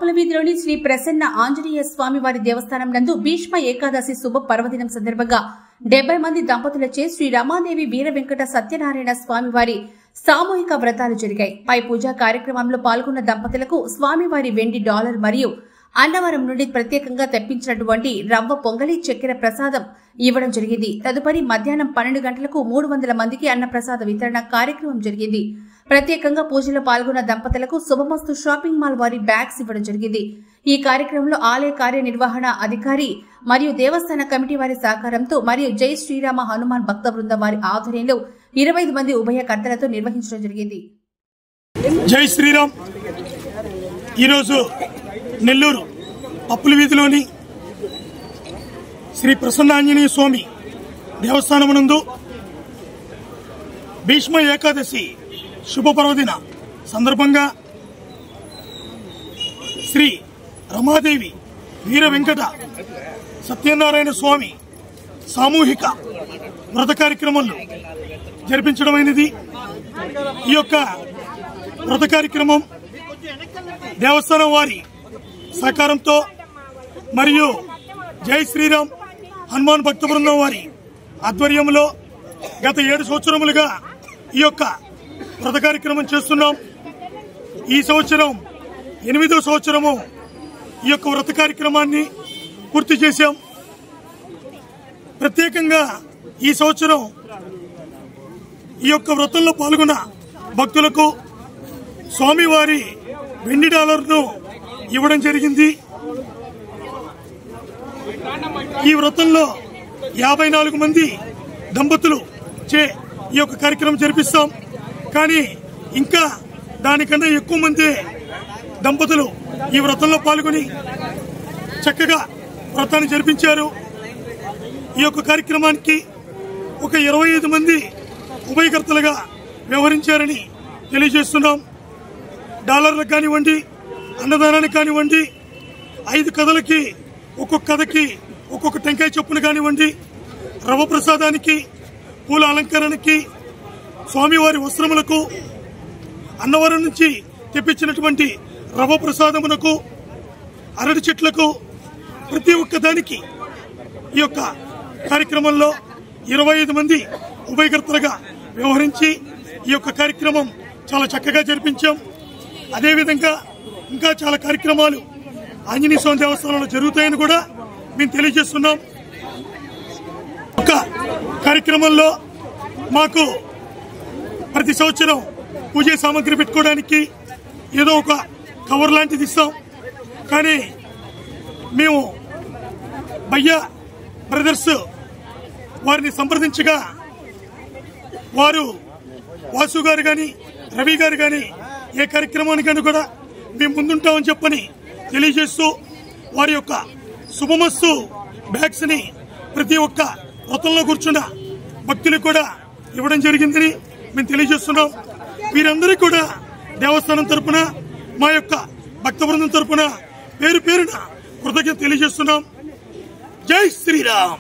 పప్పుల వీధిలోని శ్రీ ప్రసన్న ఆంజనేయ స్వామి వారి దేవస్థానం నందు భీష్మ ఏకాదశి శుభ పర్వదినం సందర్భంగా 70 మంది దంపతులచే శ్రీ రమాదేవి వీర వెంకట సత్యనారాయణ స్వామి వారి సామూహిక వ్రతాలు జరిగాయి. పై పూజా కార్యక్రమంలో పాల్గొన్న దంపతులకు స్వామివారి వెండి డాలర్ మరియు అన్నవరం నుండి ప్రత్యేకంగా తెప్పించినటువంటి రవ్వ పొంగలి చక్కెర ప్రసాదం ఇవ్వడం జరిగింది. తదుపరి మధ్యాహ్నం 12 గంటలకు 300 మందికి అన్న ప్రసాద వితరణ కార్యక్రమం జరిగింది. ప్రత్యేకంగా పూజలో పాల్గొన్న దంపతులకు శుభమస్తు షాపింగ్ మాల్ వారి బ్యాగ్స్ ఇవ్వడం జరిగింది. ఈ కార్యక్రమంలో ఆలయ కార్యనిర్వహణ అధికారి మరియు దేవస్థాన కమిటీ వారి సహకారంతో మరియు జై శ్రీరామ హనుమాన్ భక్త బృందం వారి ఆధ్వర్యంలో 25 మంది ఉభయకర్తలతో నిర్వహించడం జరిగింది. జై శ్రీరామ్. ఈరోజు నెల్లూరు పప్పుల వీధిలోని శ్రీ ప్రసన్న ఆంజనేయ స్వామి దేవస్థానమునందు భీష్మ ఏకాదశి శుభ పర్వదిన సందర్భంగా శ్రీ రమాదేవి వీర వెంకట సత్యనారాయణ స్వామి సామూహిక వ్రత కార్యక్రమాలు జరిపించడమైనది. ఈ యొక్క వ్రత కార్యక్రమం దేవస్థానం వారి సహకారంతో మరియు జై శ్రీరామ్ హనుమాన్ భక్త బృందం వారి ఆధ్వర్యంలో గత 7 సంవత్సరములుగా ఈ యొక్క వ్రత కార్యక్రమం చేస్తున్నాం. ఈ సంవత్సరం 8వ సంవత్సరము ఈ యొక్క వ్రత కార్యక్రమాన్ని పూర్తి చేశాం. ప్రత్యేకంగా ఈ సంవత్సరం ఈ యొక్క వ్రతంలో పాల్గొన్న భక్తులకు స్వామివారి వెండి డాలర్ను ఇవ్వడం జరిగింది. ఈ వ్రతంలో 54 మంది దంపతులు చే ఈ యొక్క కార్యక్రమం జరిపిస్తాం. కానీ ఇంకా దానికన్నా ఎక్కువ మంది దంపతులు ఈ వ్రతంలో పాల్గొని చక్కగా వ్రతాన్ని జరిపించారు. ఈ యొక్క కార్యక్రమానికి ఒక 25 మంది ఉభయకర్తలుగా వ్యవహరించారని తెలియజేస్తున్నాం. డాలర్లకు కానివ్వండి, అన్నదానానికి కానివ్వండి, 5 కథలకి ఒక్కొక్క కథకి ఒక్కొక్క టెంకాయ చొప్పున కానివ్వండి, రవ్వ ప్రసాదానికి, పూల అలంకరణకి, స్వామివారి వస్త్రములకు, అన్నవరం నుంచి తెప్పించినటువంటి రవ్వ ప్రసాదమునకు, అరటి చెట్లకు, ప్రతి ఒక్క దానికి ఈ యొక్క కార్యక్రమంలో 25 మంది ఉభయకర్తలుగా వ్యవహరించి ఈ యొక్క కార్యక్రమం చాలా చక్కగా జరిపించాం. అదేవిధంగా ఇంకా చాలా కార్యక్రమాలు ఆంజనేయ స్వామి దేవస్థానంలో జరుగుతాయని కూడా మేము తెలియజేస్తున్నాం. ఒక కార్యక్రమంలో మాకు ప్రతి సంవత్సరం పూజ సామాగ్రి పెట్టుకోవడానికి ఏదో ఒక కవర్ లాంటిది ఇస్తాం. కానీ మేము భయ్యా బ్రదర్స్ వారిని సంప్రదించగా వారు వాసు గారు గాని, రవి గారు గాని ఏ కార్యక్రమానికైనా కూడా మేము ముందుంటామని చెప్పని తెలియజేస్తూ వారి యొక్క శుభమస్తు బ్యాగ్స్ ని ప్రతి ఒక్క వ్రతంలో కూర్చున్న భక్తులకు కూడా ఇవ్వడం జరిగిందని మేము తెలియజేస్తున్నాం. వీరందరికీ కూడా దేవస్థానం తరపున, మా యొక్క భక్త బృందం తరపున పేరు పేరున కృతజ్ఞత తెలియజేస్తున్నాం. జై శ్రీరామ్.